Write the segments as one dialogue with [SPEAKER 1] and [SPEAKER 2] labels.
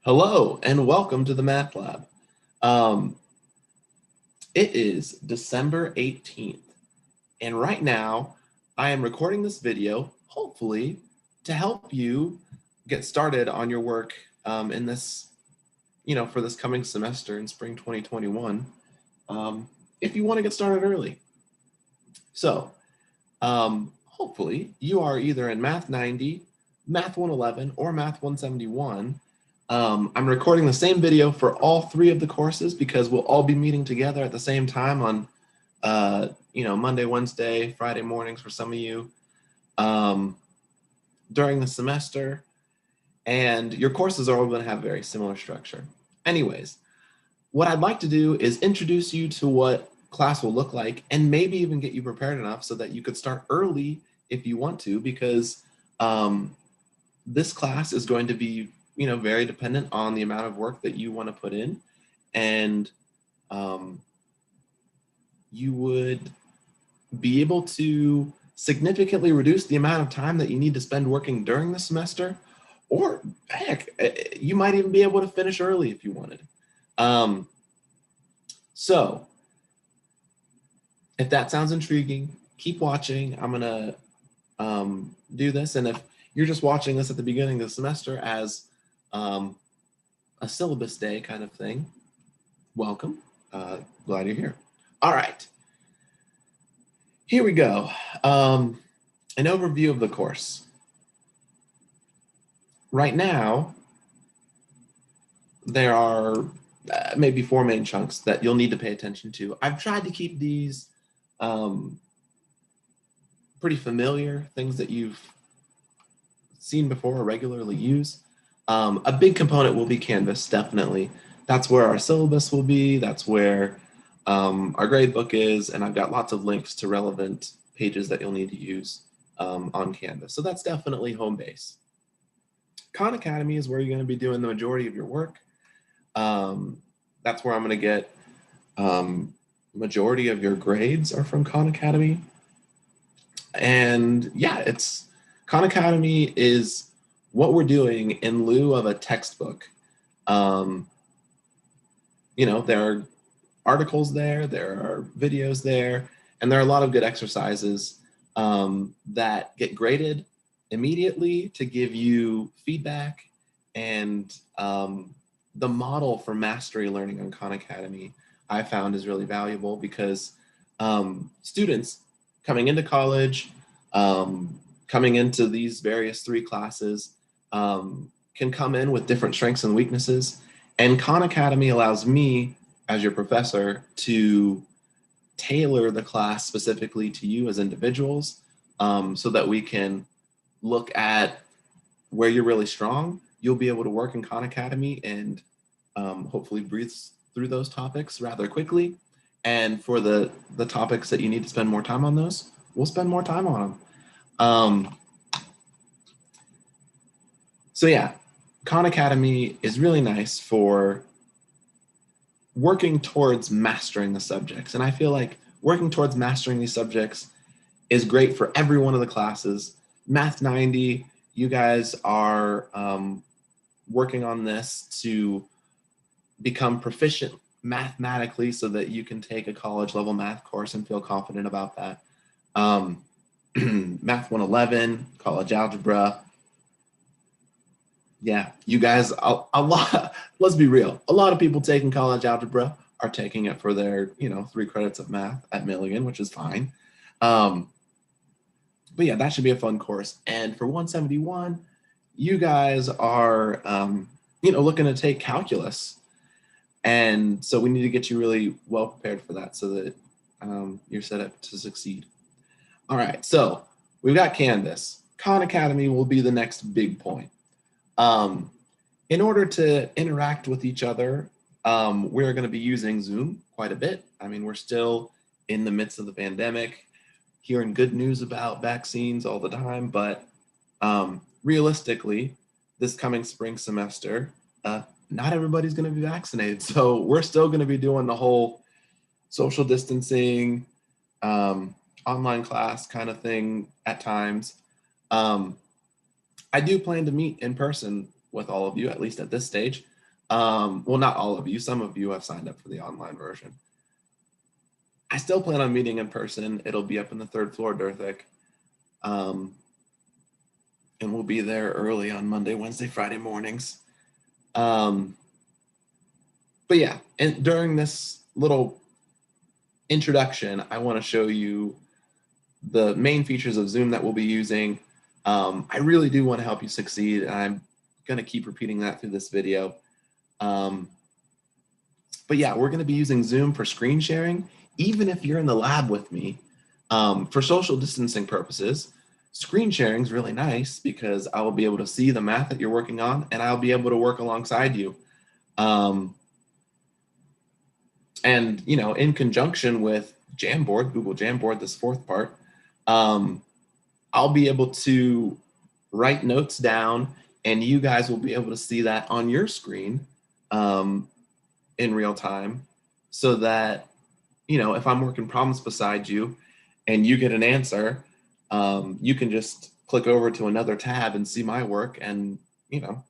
[SPEAKER 1] Hello and welcome to the Math Lab. Um, it is December 18th, and right now I am recording this video, hopefully, to help you get started on your work in this, for this coming semester in spring 2021, if you want to get started early. So, hopefully, you are either in Math 90, Math 111, or Math 171. I'm recording the same video for all three of the courses because we'll all be meeting together at the same time on, Monday, Wednesday, Friday mornings for some of you during the semester. And your courses are all going to have very similar structure. Anyways, what I'd like to do is introduce you to what class will look like and maybe even get you prepared enough so that you could start early if you want to, because this class is going to be very dependent on the amount of work that you want to put in, and you would be able to significantly reduce the amount of time that you need to spend working during the semester, or heck, you might even be able to finish early if you wanted. So if that sounds intriguing, keep watching. I'm gonna do this, and if you're just watching this at the beginning of the semester as a syllabus day kind of thing, welcome. Glad you're here. All right. Here we go. An overview of the course. Right now, there are maybe four main chunks that you'll need to pay attention to. I've tried to keep these pretty familiar, things that you've seen before or regularly use. A big component will be Canvas, definitely. That's where our syllabus will be. That's where our grade book is, and I've got lots of links to relevant pages that you'll need to use on Canvas. So that's definitely home base. Khan Academy is where you're going to be doing the majority of your work. That's where I'm going to get majority of your grades are from Khan Academy. And yeah, Khan Academy is what we're doing in lieu of a textbook. There are articles there are videos there, and there are a lot of good exercises that get graded immediately to give you feedback. And the model for mastery learning on Khan Academy I found is really valuable because students coming into college, coming into these various three classes, can come in with different strengths and weaknesses. And Khan Academy allows me, as your professor, to tailor the class specifically to you as individuals, so that we can look at where you're really strong. You'll be able to work in Khan Academy and hopefully breathe through those topics rather quickly. And for the topics that you need to spend more time on those, we'll spend more time on them. So yeah, Khan Academy is really nice for working towards mastering the subjects. And I feel like working towards mastering these subjects is great for every one of the classes. Math 90, you guys are working on this to become proficient mathematically so that you can take a college level math course and feel confident about that. Math 111, college algebra. Yeah, you guys, a lot, let's be real. A lot of people taking college algebra are taking it for their, 3 credits of math at Milligan, which is fine. But yeah, that should be a fun course. And for 171, you guys are, looking to take calculus. And so we need to get you really well prepared for that so that you're set up to succeed. All right, so we've got Canvas. Khan Academy will be the next big point. In order to interact with each other, we're going to be using Zoom quite a bit. I mean, we're still in the midst of the pandemic, hearing good news about vaccines all the time, but realistically, this coming spring semester, not everybody's going to be vaccinated. So we're still going to be doing the whole social distancing, online class kind of thing at times. I do plan to meet in person with all of you, at least at this stage. Well, not all of you. Some of you have signed up for the online version. I still plan on meeting in person. It'll be up in the 3rd floor, Durthic. And we'll be there early on Monday, Wednesday, Friday mornings. But yeah, and during this little introduction, I want to show you the main features of Zoom that we'll be using. I really do want to help you succeed, and I'm going to keep repeating that through this video. But yeah, we're going to be using Zoom for screen sharing, even if you're in the lab with me. For social distancing purposes, screen sharing is really nice because I will be able to see the math that you're working on, and I'll be able to work alongside you. And you know, in conjunction with Jamboard, Google Jamboard, this 4th part, I'll be able to write notes down, and you guys will be able to see that on your screen in real time, so that, you know, if I'm working problems beside you and you get an answer, you can just click over to another tab and see my work and, you know,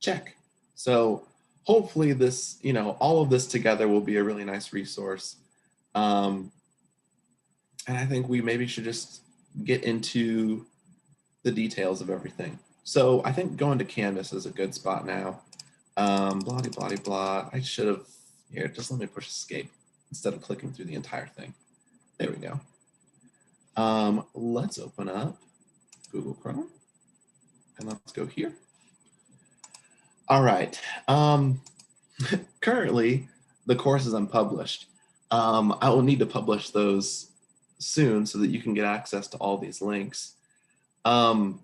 [SPEAKER 1] check. So hopefully this, you know, all of this together will be a really nice resource. And I think we maybe should just get into the details of everything. So I think going to Canvas is a good spot now. Blah, blah, blah, blah. I should have, here, just let me push escape instead of clicking through the entire thing. There we go. Let's open up Google Chrome and let's go here. All right. Currently, the course is unpublished. I will need to publish those soon so that you can get access to all these links. But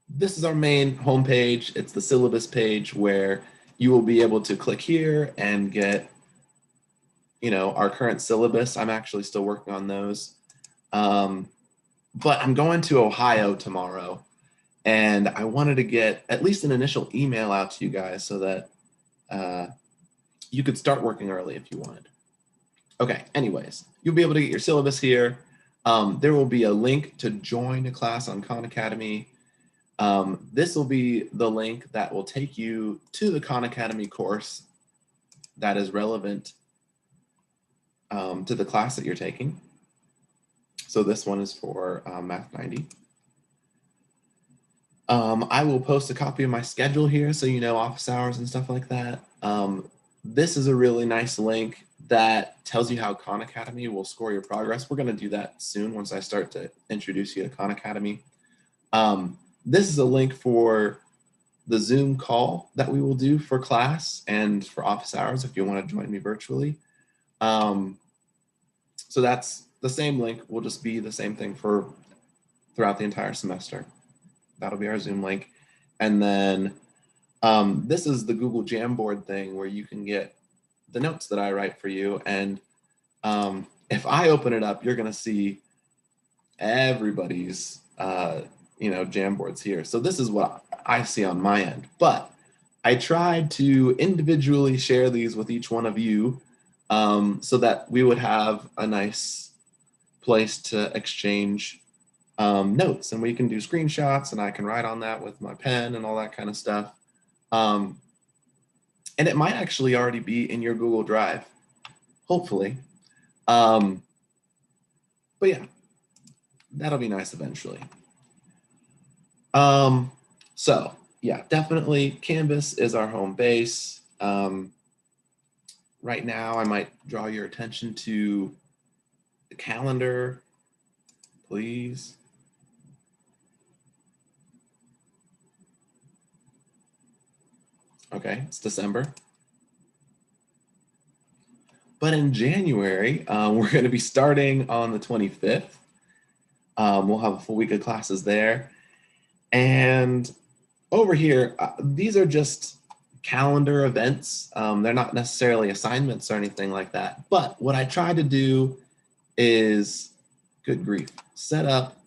[SPEAKER 1] this is our main homepage. It's the syllabus page where you will be able to click here and get, you know, our current syllabus. I'm actually still working on those. But I'm going to Ohio tomorrow, and I wanted to get at least an initial email out to you guys so that you could start working early if you wanted. Okay, anyways, you'll be able to get your syllabus here. There will be a link to join a class on Khan Academy. This will be the link that will take you to the Khan Academy course that is relevant to the class that you're taking. So this one is for Math 90. I will post a copy of my schedule here so you know office hours and stuff like that. This is a really nice link that tells you how Khan Academy will score your progress. We're going to do that soon once I start to introduce you to Khan Academy. This is a link for the Zoom call that we will do for class and for office hours if you want to join me virtually. So that's the same link, will just be the same thing for throughout the entire semester. That'll be our Zoom link. And then this is the Google Jamboard thing where you can get the notes that I write for you. And if I open it up, you're going to see everybody's you know, Jamboards here. So this is what I see on my end. But I tried to individually share these with each one of you so that we would have a nice place to exchange notes, and we can do screenshots, and I can write on that with my pen and all that kind of stuff. And it might actually already be in your Google Drive, hopefully. But yeah, that'll be nice eventually. So yeah, definitely Canvas is our home base. Right now, I might draw your attention to the calendar, please. Okay, it's December. But in January, we're going to be starting on the 25th. We'll have a full week of classes there. And over here, these are just calendar events. They're not necessarily assignments or anything like that. But what I try to do is, good grief, set up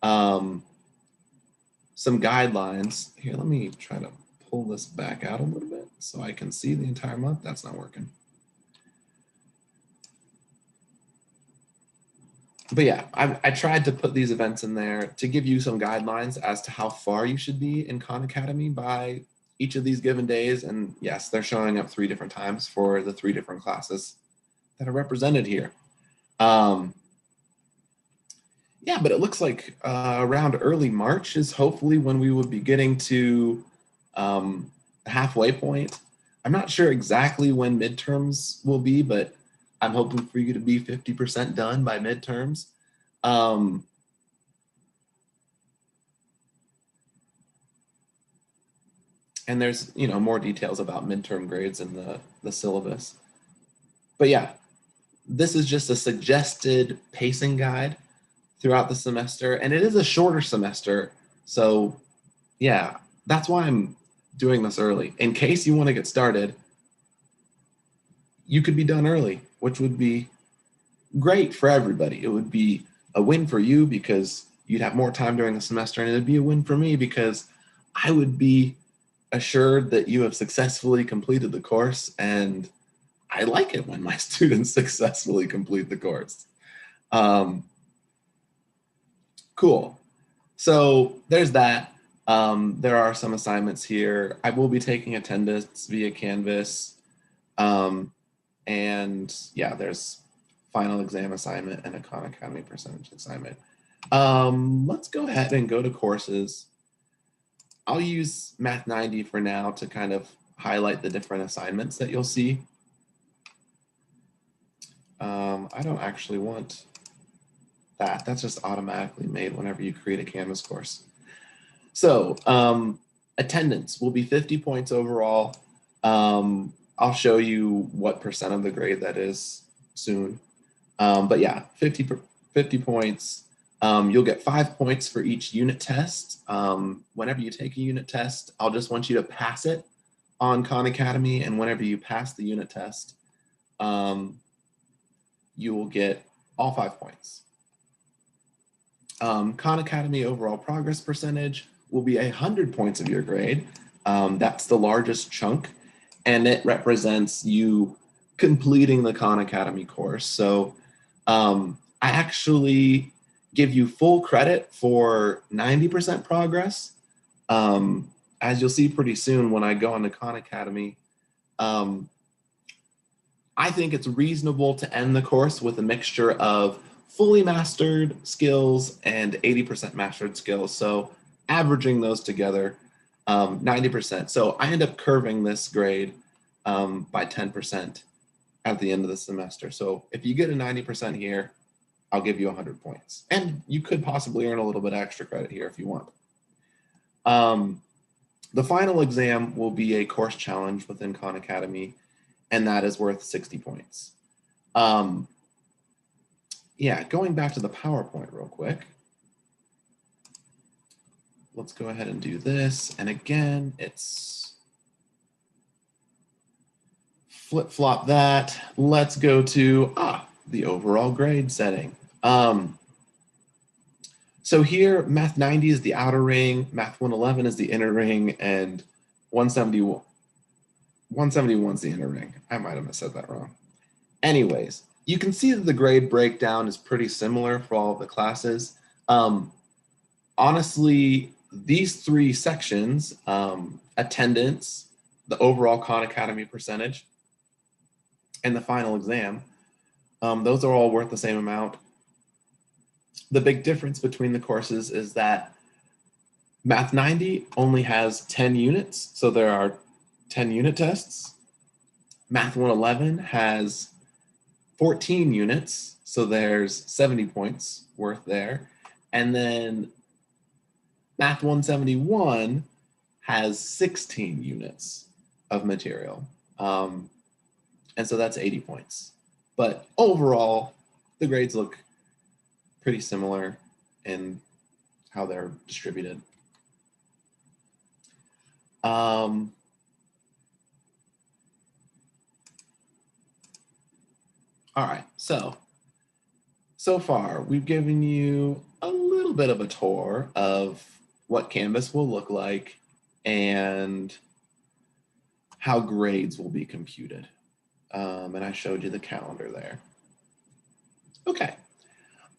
[SPEAKER 1] some guidelines. Here, let me try to pull this back out a little bit so I can see the entire month. That's not working. But yeah, I tried to put these events in there to give you some guidelines as to how far you should be in Khan Academy by each of these given days. And yes, they're showing up 3 different times for the 3 different classes that are represented here. Yeah, but it looks like around early March is hopefully when we will be getting to the halfway point. I'm not sure exactly when midterms will be, but I'm hoping for you to be 50% done by midterms. And there's, more details about midterm grades in the syllabus. But yeah, this is just a suggested pacing guide throughout the semester, and it is a shorter semester. So yeah, that's why I'm doing this early. In case you want to get started, you could be done early, which would be great for everybody. It would be a win for you because you'd have more time during the semester, and it'd be a win for me because I would be assured that you have successfully completed the course, and I like it when my students successfully complete the course. Cool. So there's that. There are some assignments here. I will be taking attendance via Canvas. And yeah, there's final exam assignment and a Khan Academy percentage assignment. Let's go ahead and go to courses. I'll use Math 90 for now to kind of highlight the different assignments that you'll see. I don't actually want that. That's just automatically made whenever you create a Canvas course. So attendance will be 50 points overall. I'll show you what percent of the grade that is soon. But yeah, 50 points. You'll get 5 points for each unit test. Whenever you take a unit test, I'll just want you to pass it on Khan Academy. And whenever you pass the unit test, you will get all 5 points. Khan Academy overall progress percentage will be 100 points of your grade. That's the largest chunk, and it represents you completing the Khan Academy course. So I actually give you full credit for 90% progress. As you'll see pretty soon when I go on to Khan Academy, I think it's reasonable to end the course with a mixture of fully mastered skills and 80% mastered skills. So averaging those together, 90%. So I end up curving this grade by 10% at the end of the semester. So if you get a 90% here, I'll give you 100 points. And you could possibly earn a little bit extra credit here if you want. The final exam will be a course challenge within Khan Academy, and that is worth 60 points. Yeah, going back to the PowerPoint real quick. Let's go ahead and do this. And again, it's flip-flop that. Let's go to the overall grade setting. So here, Math 90 is the outer ring, Math 111 is the inner ring, and 171 is the inner ring. I might have said that wrong. Anyways, you can see that the grade breakdown is pretty similar for all of the classes. Honestly, these 3 sections, attendance, the overall Khan Academy percentage, and the final exam, those are all worth the same amount. The big difference between the courses is that Math 90 only has 10 units, so there are 10 unit tests. Math 111 has 14 units, so there's 70 points worth there. And then Math 171 has 16 units of material. And so that's 80 points. But overall, the grades look pretty similar in how they're distributed. All right, so far we've given you a little bit of a tour of what Canvas will look like and how grades will be computed. And I showed you the calendar there. Okay,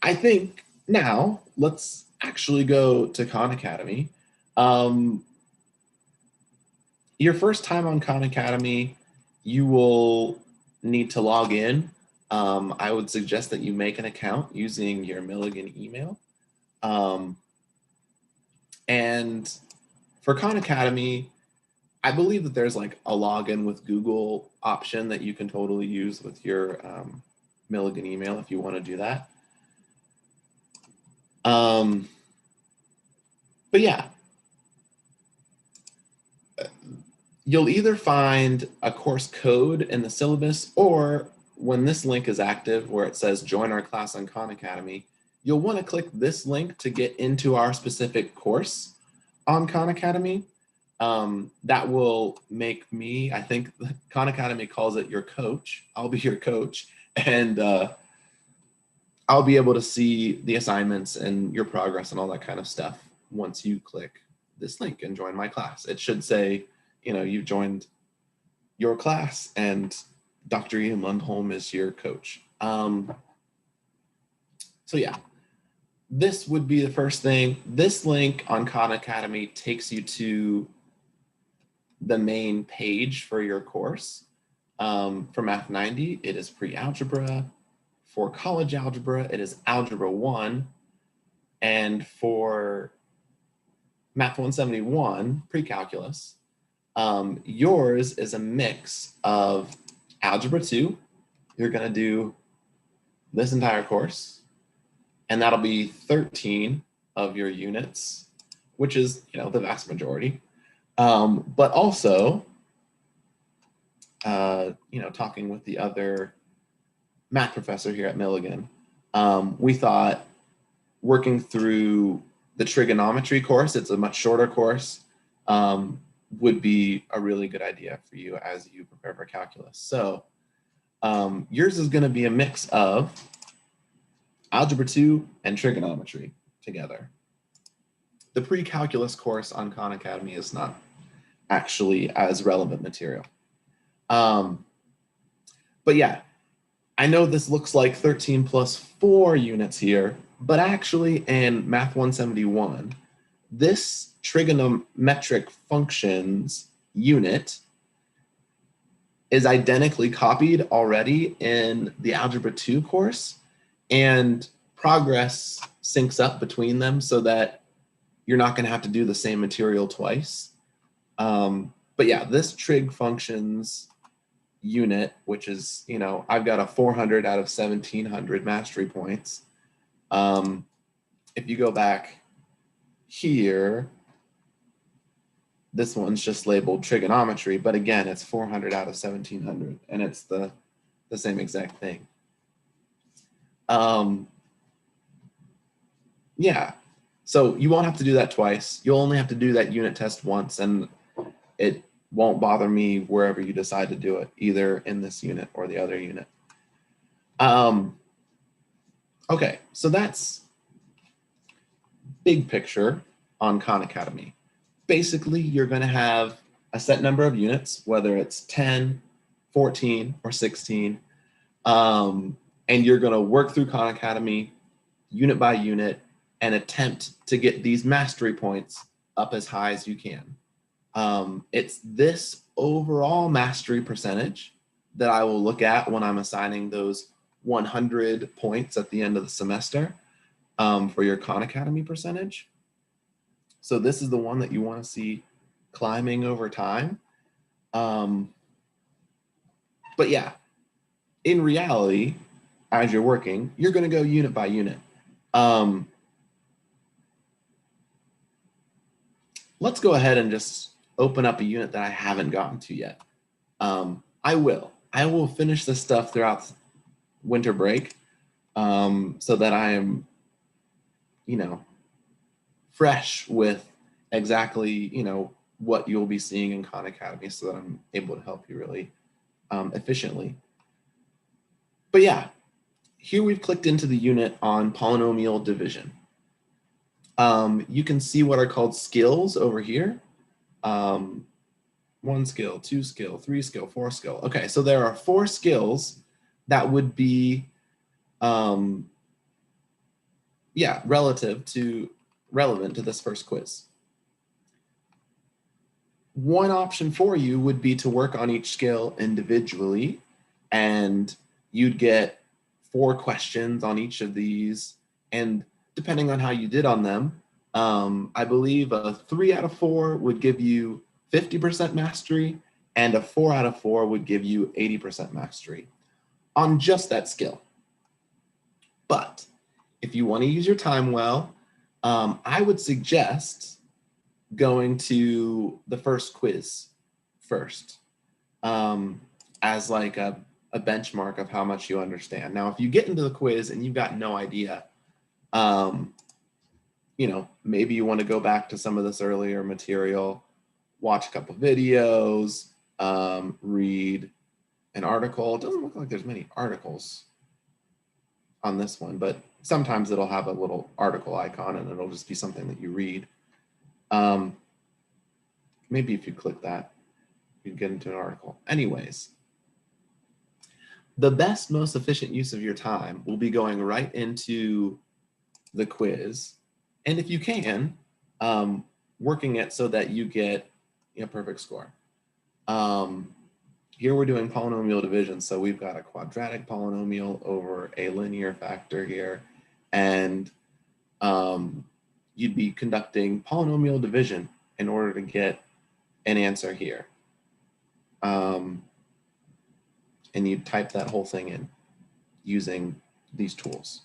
[SPEAKER 1] I think now let's actually go to Khan Academy. Your first time on Khan Academy, you will need to log in. I would suggest that you make an account using your Milligan email. And for Khan Academy, I believe that there's like a login with Google option that you can totally use with your Milligan email if you want to do that. But yeah, you'll either find a course code in the syllabus, or when this link is active where it says join our class on Khan Academy, you'll want to click this link to get into our specific course on Khan Academy. That will make me, I think Khan Academy calls it your coach. I'll be your coach, and I'll be able to see the assignments and your progress and all that kind of stuff once you click this link and join my class. It should say, you know, you've joined your class and Dr. Ian Lundholm is your coach. So yeah, this would be the first thing. This link on Khan Academy takes you to the main page for your course. For Math 90, it is pre-algebra. For college algebra, it is Algebra 1. And for Math 171, pre-calculus, yours is a mix of Algebra 2. You're going to do this entire course, and that'll be 13 of your units, which is, you know, the vast majority. But also, you know, talking with the other math professor here at Milligan, we thought working through the trigonometry course, it's a much shorter course, would be a really good idea for you as you prepare for calculus. So yours is going to be a mix of Algebra 2 and trigonometry together. The pre-calculus course on Khan Academy is not actually as relevant material. But yeah, I know this looks like 13 plus 4 units here, but actually in Math 171, this trigonometric functions unit is identically copied already in the Algebra 2 course, and progress syncs up between them so that you're not going to have to do the same material twice. But yeah, this trig functions unit, which is, you know, I've got a 400 out of 1700 mastery points. If you go back here, this one's just labeled trigonometry, but again, it's 400 out of 1700, and it's the same exact thing. Yeah, so you won't have to do that twice. You'll only have to do that unit test once, and it won't bother me wherever you decide to do it, either in this unit or the other unit. Okay, so that's big picture on Khan Academy. Basically, you're going to have a set number of units, whether it's 10, 14, or 16, and you're going to work through Khan Academy unit by unit and attempt to get these mastery points up as high as you can. It's this overall mastery percentage that I will look at when I'm assigning those 100 points at the end of the semester for your Khan Academy percentage. So this is the one that you want to see climbing over time. But yeah, in reality, as you're working, you're going to go unit by unit. Let's go ahead and just open up a unit that I haven't gotten to yet. I will finish this stuff throughout winter break so that I am, you know, fresh with exactly, you know, what you'll be seeing in Khan Academy, so that I'm able to help you really efficiently. But yeah, here we've clicked into the unit on polynomial division. You can see what are called skills over here. 1 skill, 2 skill, 3 skill, 4 skill. Okay, so there are 4 skills that would be yeah, relevant to this first quiz. One option for you would be to work on each skill individually, and you'd get 4 questions on each of these. And depending on how you did on them, I believe a 3 out of 4 would give you 50% mastery, and a 4 out of 4 would give you 80% mastery on just that skill. But if you want to use your time well, I would suggest going to the first quiz first, as like a benchmark of how much you understand. Now, if you get into the quiz and you've got no idea, you know, maybe you want to go back to some of this earlier material, watch a couple videos, read an article. It doesn't look like there's many articles on this one, but sometimes it'll have a little article icon and it'll just be something that you read. Maybe if you click that, you can get into an article. Anyways, the best, most efficient use of your time will be going right into the quiz. And if you can, working it so that you get a perfect score. Here we're doing polynomial division. So we've got a quadratic polynomial over a linear factor here. And you'd be conducting polynomial division in order to get an answer here. And you type that whole thing in using these tools.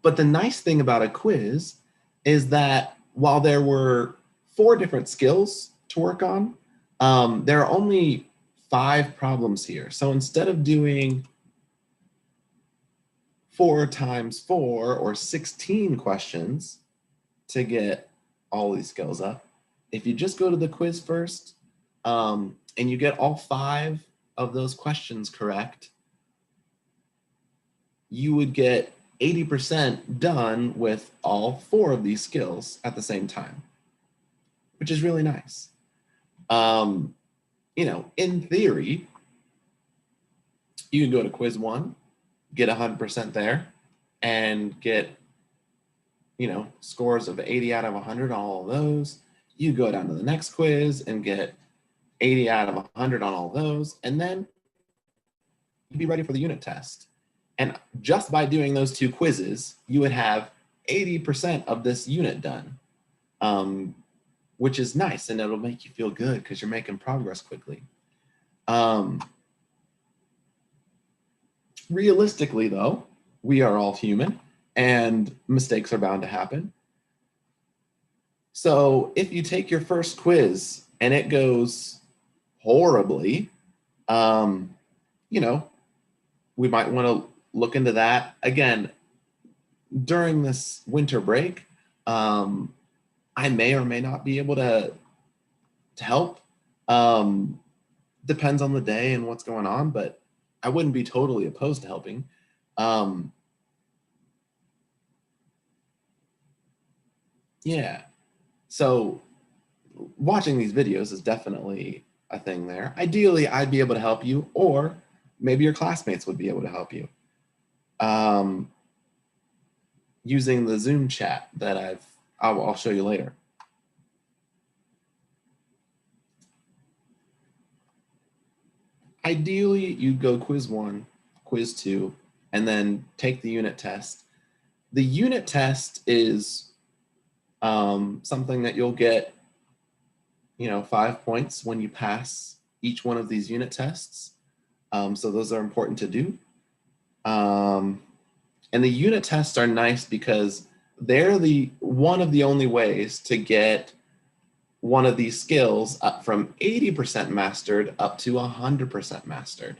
[SPEAKER 1] But the nice thing about a quiz is that while there were 4 different skills to work on, there are only 5 problems here. So instead of doing 4 times 4 or 16 questions to get all these skills up, if you just go to the quiz first, and you get all 5 of those questions correct, you would get 80% done with all 4 of these skills at the same time, which is really nice. You know, in theory, you can go to quiz 1, get 100% there, and get, you know, scores of 80 out of 100 on all of those. You go down to the next quiz and get 80 out of 100 on all of those, and then you'd be ready for the unit test. And just by doing those 2 quizzes, you would have 80% of this unit done, which is nice, and it'll make you feel good because you're making progress quickly. Realistically, though, we are all human, and mistakes are bound to happen. So if you take your first quiz and it goes horribly, you know, we might want to look into that. Again, during this winter break, I may or may not be able to help. Depends on the day and what's going on, but I wouldn't be totally opposed to helping. Yeah, so watching these videos is definitely a thing there. Ideally, I'd be able to help you, or maybe your classmates would be able to help you. Using the Zoom chat that I'll show you later. Ideally, you'd go quiz 1, quiz 2, and then take the unit test. The unit test is something that you'll get, you know, 5 points when you pass each one of these unit tests. So those are important to do. And the unit tests are nice because they're one of the only ways to get one of these skills up from 80% mastered up to 100% mastered.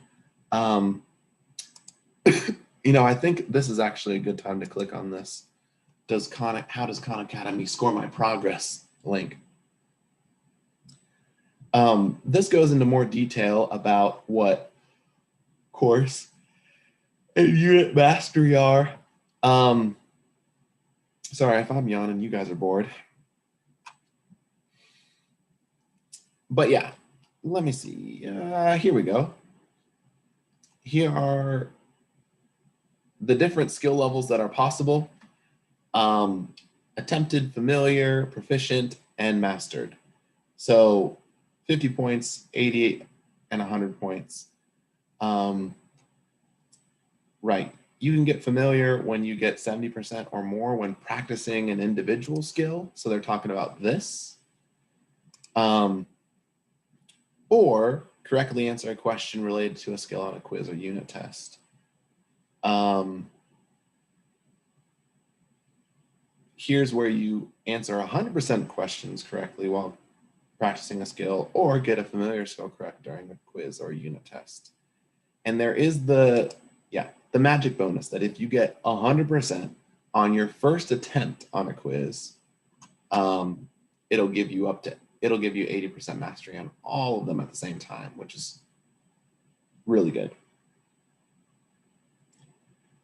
[SPEAKER 1] You know, I think this is actually a good time to click on this. How does Khan Academy score my progress link? This goes into more detail about what course and unit mastery are. Sorry if I'm yawning, you guys are bored. But yeah, let me see. Here we go. Here are the different skill levels that are possible: attempted, familiar, proficient, and mastered. So 50 points, 80, and 100 points. Right. You can get familiar when you get 70% or more when practicing an individual skill. So they're talking about this. Or correctly answer a question related to a skill on a quiz or unit test. Here's where you answer 100% questions correctly while practicing a skill, or get a familiar skill correct during a quiz or a unit test. And there is the magic bonus that if you get 100% on your first attempt on a quiz, it'll give you 80% mastery on all of them at the same time, which is really good.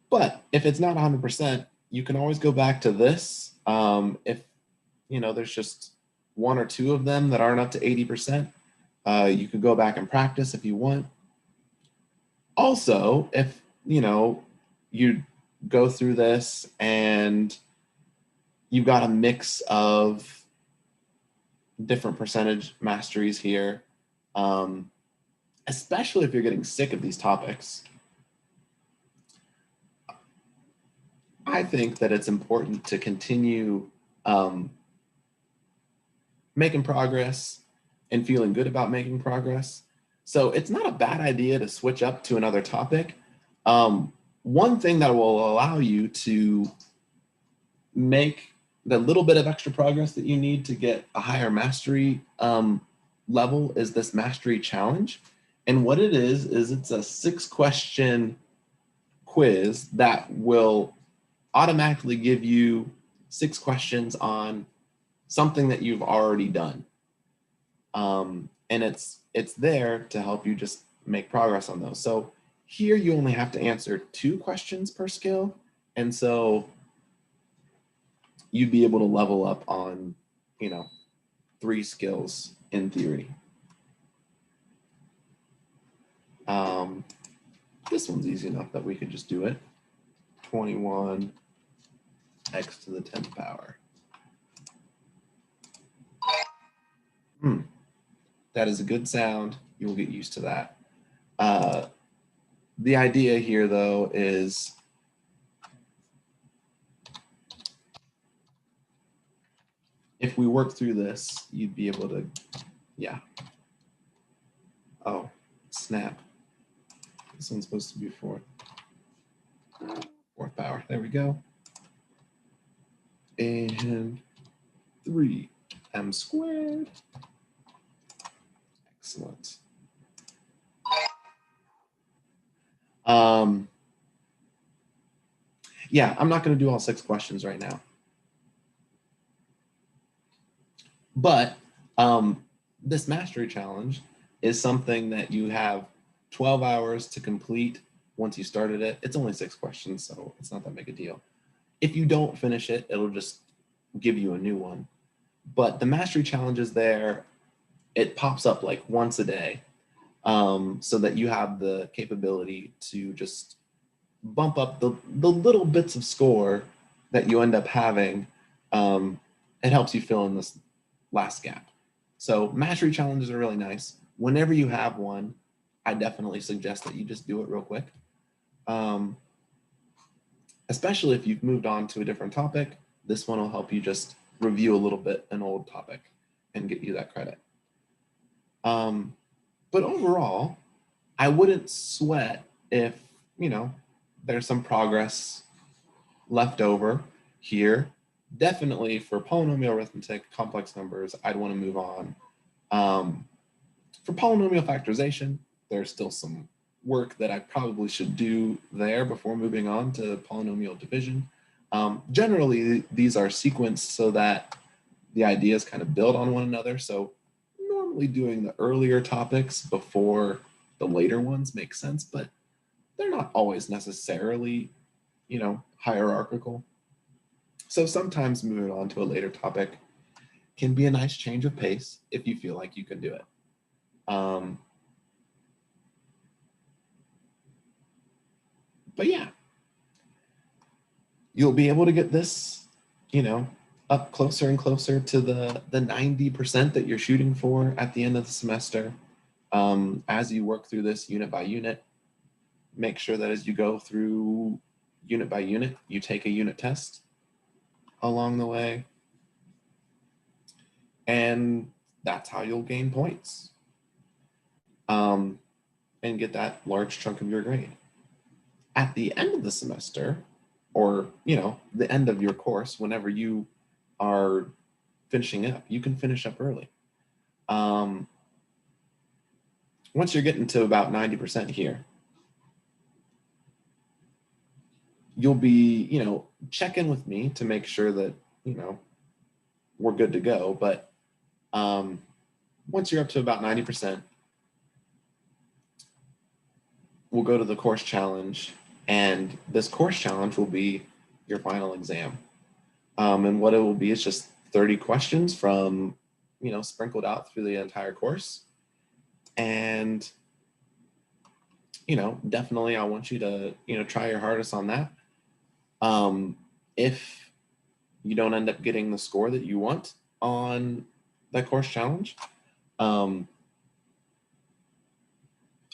[SPEAKER 1] But if it's not 100%, you can always go back to this. If there's just one or two of them that aren't up to 80%, you could go back and practice if you want. Also, if you go through this and you've got a mix of different percentage masteries here, especially if you're getting sick of these topics, I think that it's important to continue making progress and feeling good about making progress. So it's not a bad idea to switch up to another topic. One thing that will allow you to make the little bit of extra progress that you need to get a higher mastery level is this mastery challenge. And what it is it's a 6-question quiz that will automatically give you 6 questions on something that you've already done. And it's there to help you just make progress on those. So here you only have to answer 2 questions per skill. And so you'd be able to level up on, 3 skills in theory. This one's easy enough that we could just do it. 21 x to the 10th power. That is a good sound. You will get used to that. The idea here, though, is if we work through this, you'd be able to, Oh, snap. This one's supposed to be 4th power. There we go. And 3m squared. Excellent. I'm not going to do all 6 questions right now. But this mastery challenge is something that you have 12 hours to complete once you started it. It's only 6 questions, so it's not that big a deal. If you don't finish it, it'll just give you a new one. But the mastery challenge is there. It pops up like once a day, so that you have the capability to just bump up the little bits of score that you end up having. It helps you fill in this last gap. So mastery challenges are really nice. Whenever you have one, I definitely suggest that you just do it real quick. Especially if you've moved on to a different topic, this one will help you just review a little bit an old topic and get you that credit. But overall, I wouldn't sweat if, there's some progress left over here. Definitely for polynomial arithmetic, complex numbers, I'd want to move on. For polynomial factorization, there's still some work that I probably should do there before moving on to polynomial division. Generally, these are sequenced so that the ideas kind of build on one another. So normally doing the earlier topics before the later ones makes sense, but they're not always necessarily, hierarchical. So sometimes moving on to a later topic can be a nice change of pace if you feel like you can do it. But yeah, you'll be able to get this, you know, up closer and closer to the 90% that you're shooting for at the end of the semester. As you work through this unit by unit, make sure that as you go through unit by unit, you take a unit test along the way. And that's how you'll gain points and get that large chunk of your grade. At the end of the semester, or the end of your course, whenever you are finishing up, you can finish up early. Once you're getting to about 90% here, you'll be, check in with me to make sure that, we're good to go. But once you're up to about 90%, we'll go to the course challenge, and this course challenge will be your final exam. And what it will be is just 30 questions from, sprinkled out through the entire course. And, definitely I want you to, try your hardest on that. If you don't end up getting the score that you want on that course challenge, let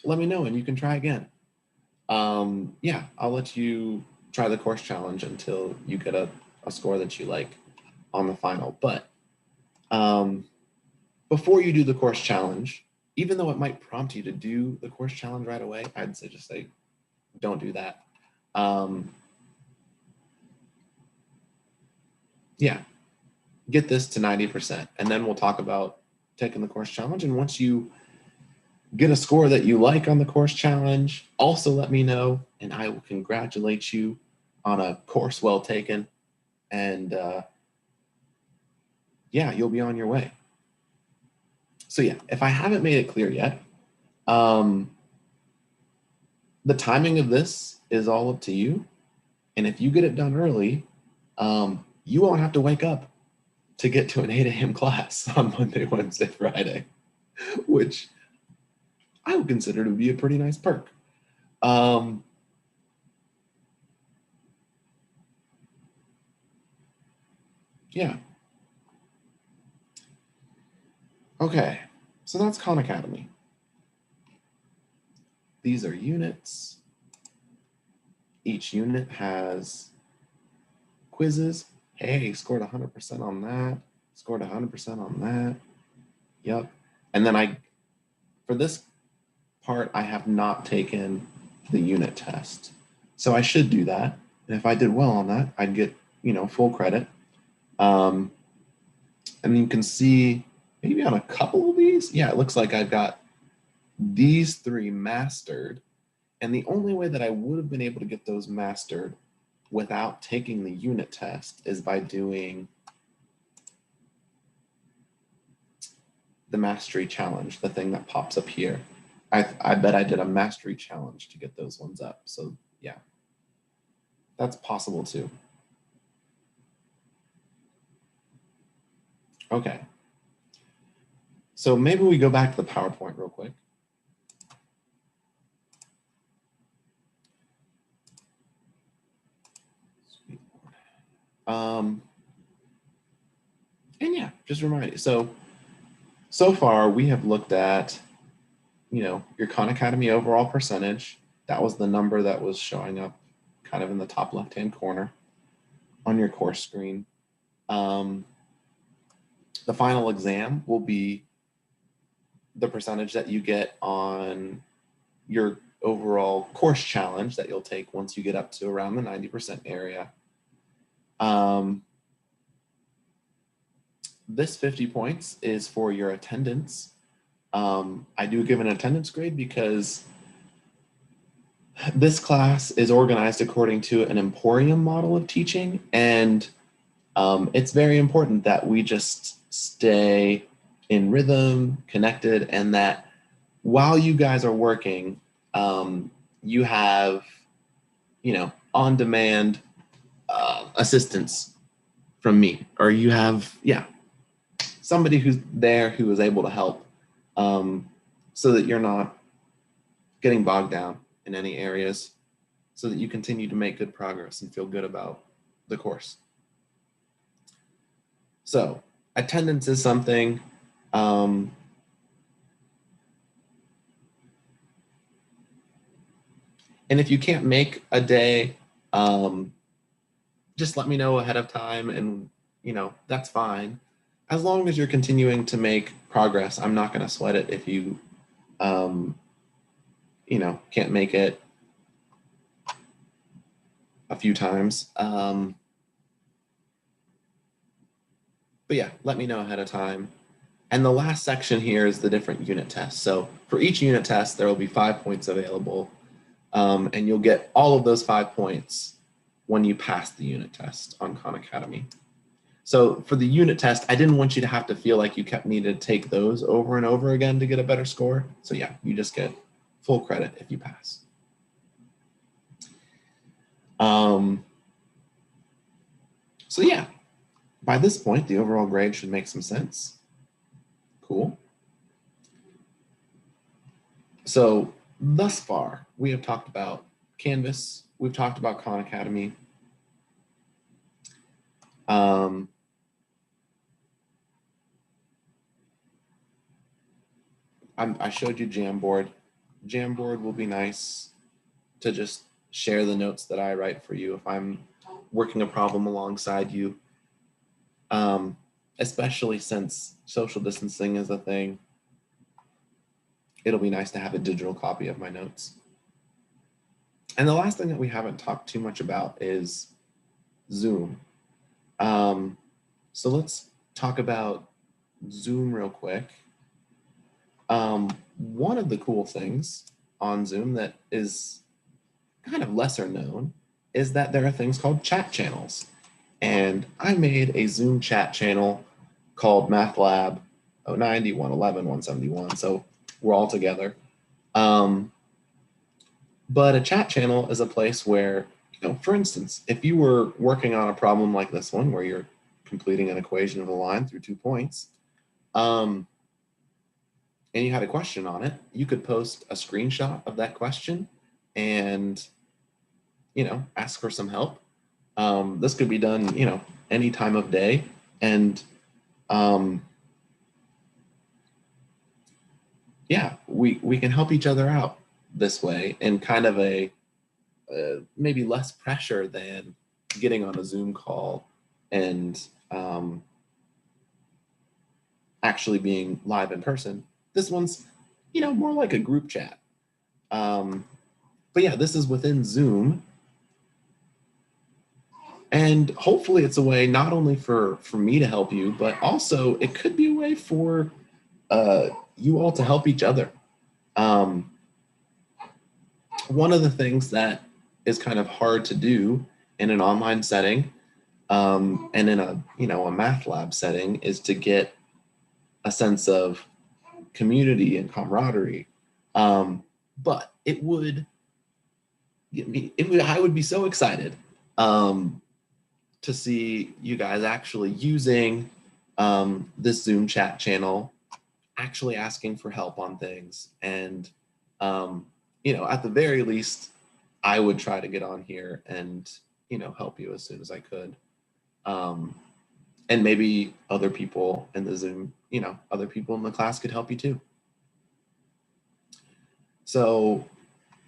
[SPEAKER 1] me know and you can try again. Yeah, I'll let you try the course challenge until you get a score that you like on the final. But before you do the course challenge, even though it might prompt you to do the course challenge right away, I'd say just say, don't do that. Yeah, get this to 90%, and then we'll talk about taking the course challenge. And once you get a score that you like on the course challenge, also let me know, and I will congratulate you on a course well taken. And yeah, you'll be on your way. So yeah, if I haven't made it clear yet, the timing of this is all up to you. And if you get it done early, you won't have to wake up to get to an 8 a.m. class on Monday, Wednesday, Friday, which I would consider to be a pretty nice perk. Yeah. Okay, so that's Khan Academy. These are units. Each unit has quizzes. Hey, scored 100% on that. Scored 100% on that. Yep. And then for this part, I have not taken the unit test. So I should do that. And if I did well on that, I'd get, full credit. And you can see maybe on a couple of these, yeah, it looks like I've got these 3 mastered. And the only way that I would have been able to get those mastered without taking the unit test is by doing the mastery challenge, the thing that pops up here. I bet I did a mastery challenge to get those ones up. So yeah, that's possible too. Okay. So maybe we go back to the PowerPoint real quick. And yeah, just remind you. So far we have looked at, your Khan Academy overall percentage. That was the number that was showing up kind of in the top left-hand corner on your course screen. The final exam will be the percentage that you get on your overall course challenge that you'll take once you get up to around the 90% area. This 50 points is for your attendance. I do give an attendance grade because this class is organized according to an Emporium model of teaching, and it's very important that we just stay in rhythm, connected, and that while you guys are working, you have, on-demand assistance from me, or you have, somebody who's there who is able to help, so that you're not getting bogged down in any areas, so that you continue to make good progress and feel good about the course. So attendance is something. And if you can't make a day, just let me know ahead of time, and that's fine. As long as you're continuing to make progress, I'm not going to sweat it if you can't make it a few times. But yeah, let me know ahead of time. And the last section here is the different unit tests. So for each unit test, there will be 5 points available. And you'll get all of those 5 points when you pass the unit test on Khan Academy. So for the unit test, I didn't want you to have to feel like you kept needing to take those over and over again to get a better score. So yeah, you just get full credit if you pass. So yeah, by this point, the overall grade should make some sense. Cool. So thus far, we have talked about Canvas. We've talked about Khan Academy. I showed you Jamboard. Jamboard will be nice to just share the notes that I write for you if I'm working a problem alongside you, especially since social distancing is a thing. It'll be nice to have a digital copy of my notes. And the last thing that we haven't talked too much about is Zoom. So let's talk about Zoom real quick. One of the cool things on Zoom that is kind of lesser known is that there are things called chat channels. And I made a Zoom chat channel called MathLab 090, 111, 171. So we're all together. But a chat channel is a place where, for instance, if you were working on a problem like this one, where you're completing an equation of a line through 2 points, and you had a question on it, you could post a screenshot of that question and, ask for some help. This could be done, any time of day. And yeah, we can help each other out this way in kind of a maybe less pressure than getting on a Zoom call and actually being live in person. This one's, more like a group chat. But yeah, this is within Zoom. And hopefully it's a way not only for me to help you, but also it could be a way for you all to help each other. One of the things that is kind of hard to do in an online setting and in a math lab setting is to get a sense of community and camaraderie. But it would get me. I would be so excited to see you guys actually using this Zoom chat channel, actually asking for help on things, and at the very least, I would try to get on here and help you as soon as I could. And maybe other people in the Zoom, other people in the class could help you too. So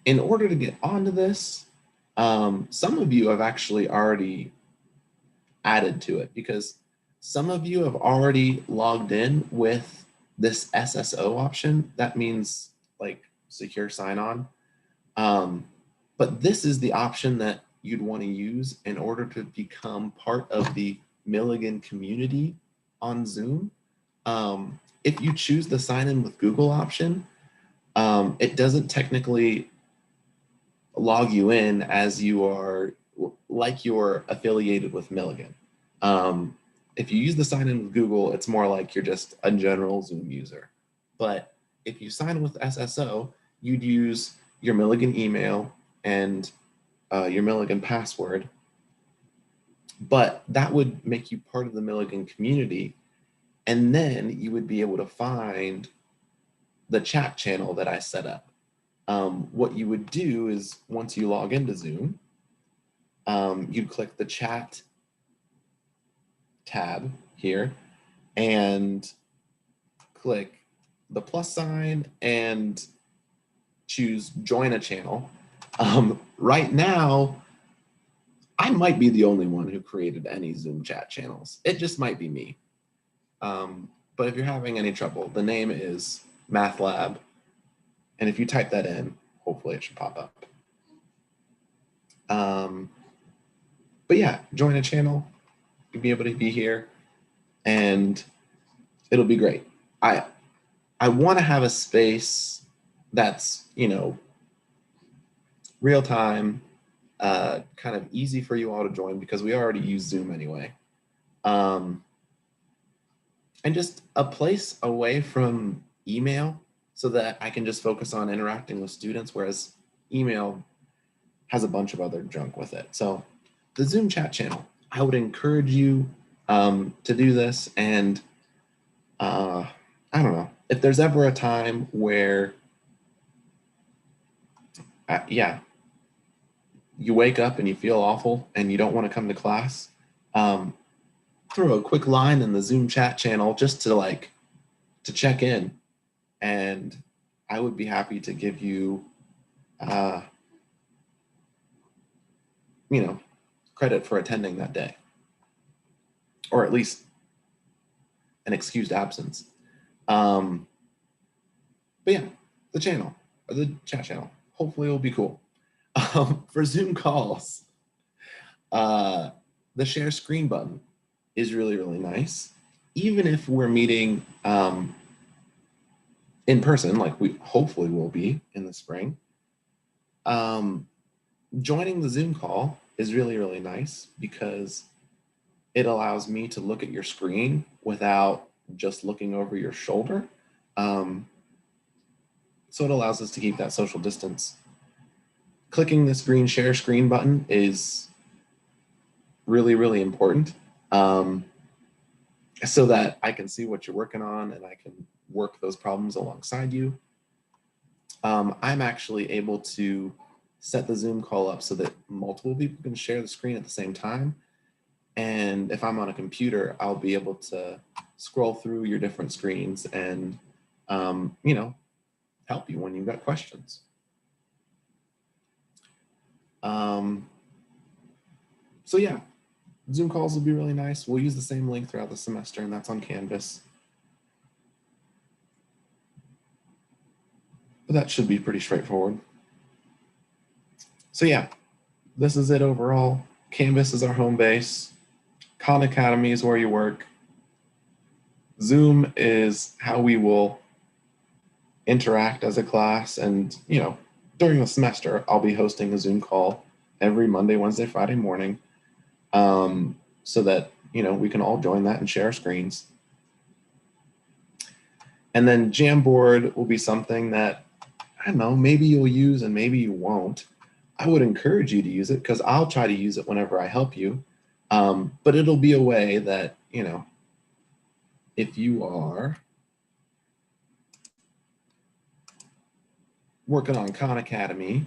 [SPEAKER 1] in order to get onto this, some of you have actually already added to it because some of you have already logged in with this SSO option. That means like secure sign-on. But this is the option that you'd want to use in order to become part of the Milligan community on Zoom. If you choose the sign in with Google option, it doesn't technically log you in as you are like you're affiliated with Milligan. If you use the sign in with Google, it's more like you're just a general Zoom user. But if you sign with SSO, you'd use your Milligan email and your Milligan password. But that would make you part of the Milligan community. And then you would be able to find the chat channel that I set up. What you would do is once you log into Zoom, you'd click the chat tab here and click the plus sign and choose join a channel. Right now, I might be the only one who created any Zoom chat channels. It just might be me. But if you're having any trouble, the name is Math Lab. And if you type that in, hopefully it should pop up. But yeah, join a channel. You'll be able to be here and it'll be great. I want to have a space that's, you know, real time, kind of easy for you all to join because we already use Zoom anyway. And just a place away from email so that I can just focus on interacting with students, whereas email has a bunch of other junk with it. So the Zoom chat channel, I would encourage you to do this. And I don't know, if there's ever a time where, yeah, you wake up and you feel awful and you don't want to come to class, throw a quick line in the Zoom chat channel just to check in. And I would be happy to give you, you know, credit for attending that day, or at least an excused absence. But yeah, the channel, or the chat channel, hopefully it'll be cool. For Zoom calls, the share screen button is really, really nice. Even if we're meeting in person, like we hopefully will be in the spring, joining the Zoom call is really, really nice because it allows me to look at your screen without just looking over your shoulder. So it allows us to keep that social distance. Clicking this green share screen button is really, really important, so that I can see what you're working on and I can work those problems alongside you. I'm actually able to set the Zoom call up so that multiple people can share the screen at the same time. And if I'm on a computer, I'll be able to scroll through your different screens and, you know, help you when you've got questions. So yeah, Zoom calls will be really nice. We'll use the same link throughout the semester, and that's on Canvas. But that should be pretty straightforward. So yeah, this is it overall. Canvas is our home base. Khan Academy is where you work. Zoom is how we will interact as a class. And, you know, during the semester, I'll be hosting a Zoom call every Monday, Wednesday, Friday morning, so that, you know, we can all join that and share screens. And then Jamboard will be something that, I don't know, maybe you'll use and maybe you won't. I would encourage you to use it because I'll try to use it whenever I help you. But it'll be a way that, you know, if you are working on Khan Academy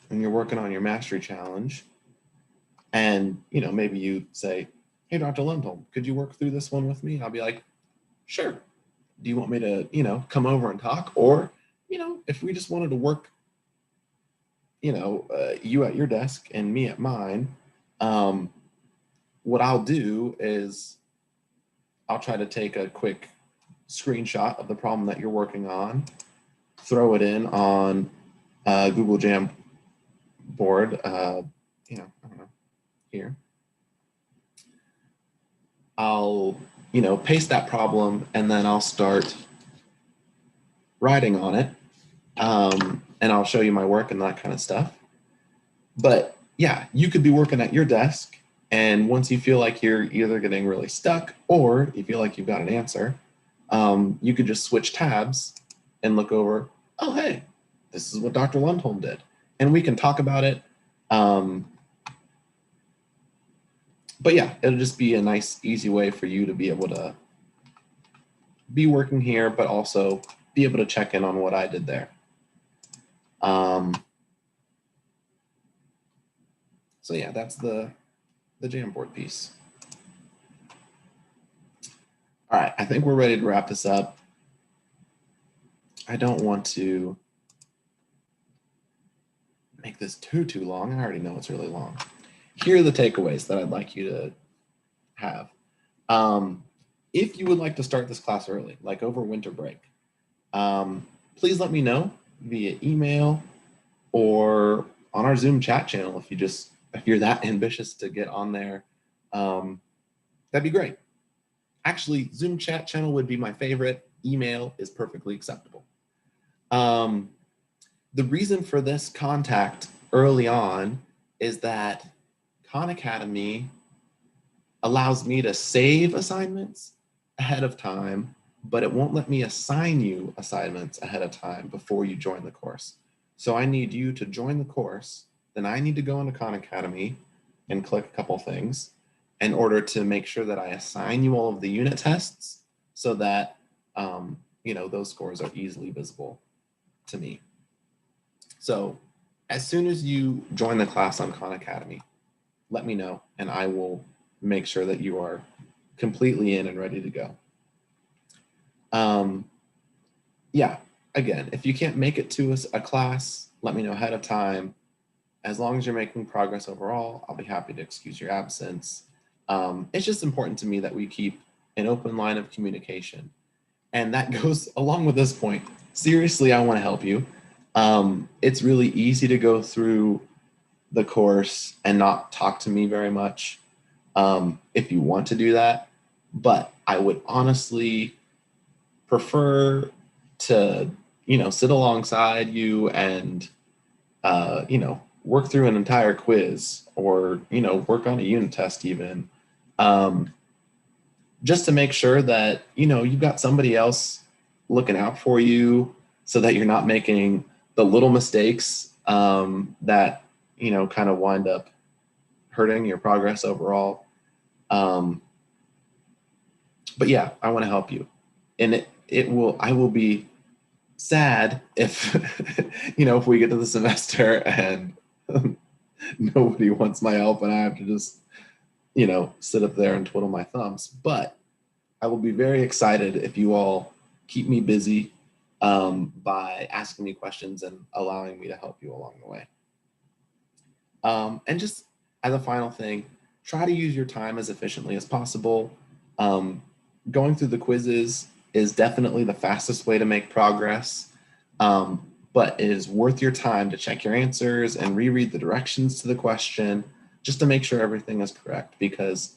[SPEAKER 1] and you're working on your mastery challenge, and, you know, maybe you say, hey, Dr. Lundholm, could you work through this one with me? I'll be like, sure. Do you want me to, you know, come over and talk? Or, you know, if we just wanted to work, you know, you at your desk and me at mine, what I'll do is I'll try to take a quick screenshot of the problem that you're working on, throw it in on Google Jamboard, you know, I don't know, here. I'll, you know, paste that problem and then I'll start writing on it. And I'll show you my work and that kind of stuff. But yeah, you could be working at your desk, and once you feel like you're either getting really stuck or you feel like you've got an answer, you could just switch tabs and look over, oh, hey, this is what Dr. Lundholm did. And we can talk about it. But yeah, it'll just be a nice, easy way for you to be able to be working here, but also be able to check in on what I did there. So yeah, that's the Jamboard piece. All right, I think we're ready to wrap this up. I don't want to make this too long. I already know it's really long. Here are the takeaways that I'd like you to have. If you would like to start this class early, like over winter break, please let me know via email or on our Zoom chat channel. If you're that ambitious to get on there, that'd be great. Actually, Zoom chat channel would be my favorite. Email is perfectly acceptable. The reason for this contact early on is that Khan Academy allows me to save assignments ahead of time, but it won't let me assign you assignments ahead of time before you join the course. So I need you to join the course, then I need to go into Khan Academy and click a couple things in order to make sure that I assign you all of the unit tests so that those scores are easily visible to me. So as soon as you join the class on Khan Academy, let me know and I will make sure that you are completely in and ready to go. Yeah, again, if you can't make it to a class, let me know ahead of time. As long as you're making progress overall, I'll be happy to excuse your absence. It's just important to me that we keep an open line of communication. And that goes along with this point. Seriously, I want to help you. It's really easy to go through the course and not talk to me very much if you want to do that. But I would honestly prefer to, sit alongside you and, work through an entire quiz or, work on a unit test even, just to make sure that, you've got somebody else looking out for you so that you're not making the little mistakes that, kind of wind up hurting your progress overall. But yeah, I want to help you. And I will be sad if, if we get to the semester and nobody wants my help and I have to just, sit up there and twiddle my thumbs. But I will be very excited if you all keep me busy by asking me questions and allowing me to help you along the way. And just as a final thing, try to use your time as efficiently as possible. Going through the quizzes is definitely the fastest way to make progress, but it is worth your time to check your answers and reread the directions to the question just to make sure everything is correct, because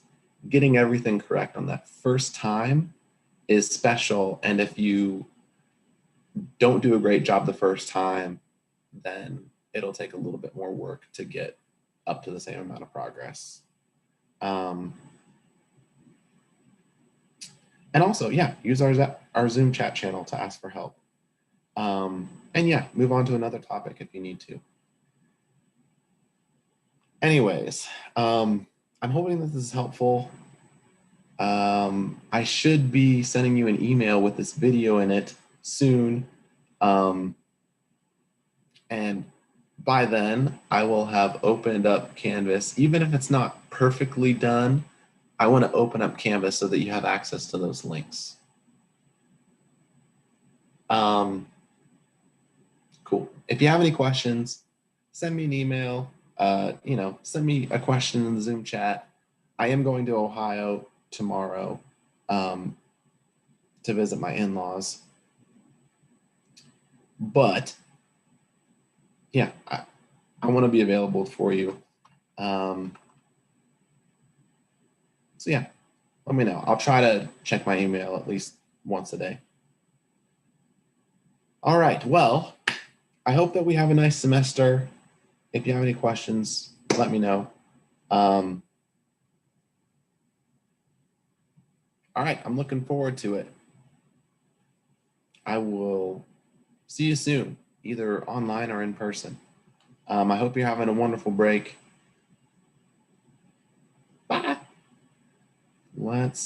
[SPEAKER 1] getting everything correct on that first time is special. And if you don't do a great job the first time, then it'll take a little bit more work to get up to the same amount of progress. And also, yeah, use our Zoom chat channel to ask for help. And yeah, move on to another topic if you need to. Anyways, I'm hoping this is helpful. I should be sending you an email with this video in it soon. And by then, I will have opened up Canvas. Even if it's not perfectly done, I want to open up Canvas so that you have access to those links. Cool. If you have any questions, send me an email. Send me a question in the Zoom chat. I am going to Ohio tomorrow to visit my in-laws. But yeah, I want to be available for you. So yeah, let me know. I'll try to check my email at least once a day. All right, well, I hope that we have a nice semester. If you have any questions, let me know. All right, I'm looking forward to it. I will see you soon, either online or in person. I hope you're having a wonderful break. Bye. Let's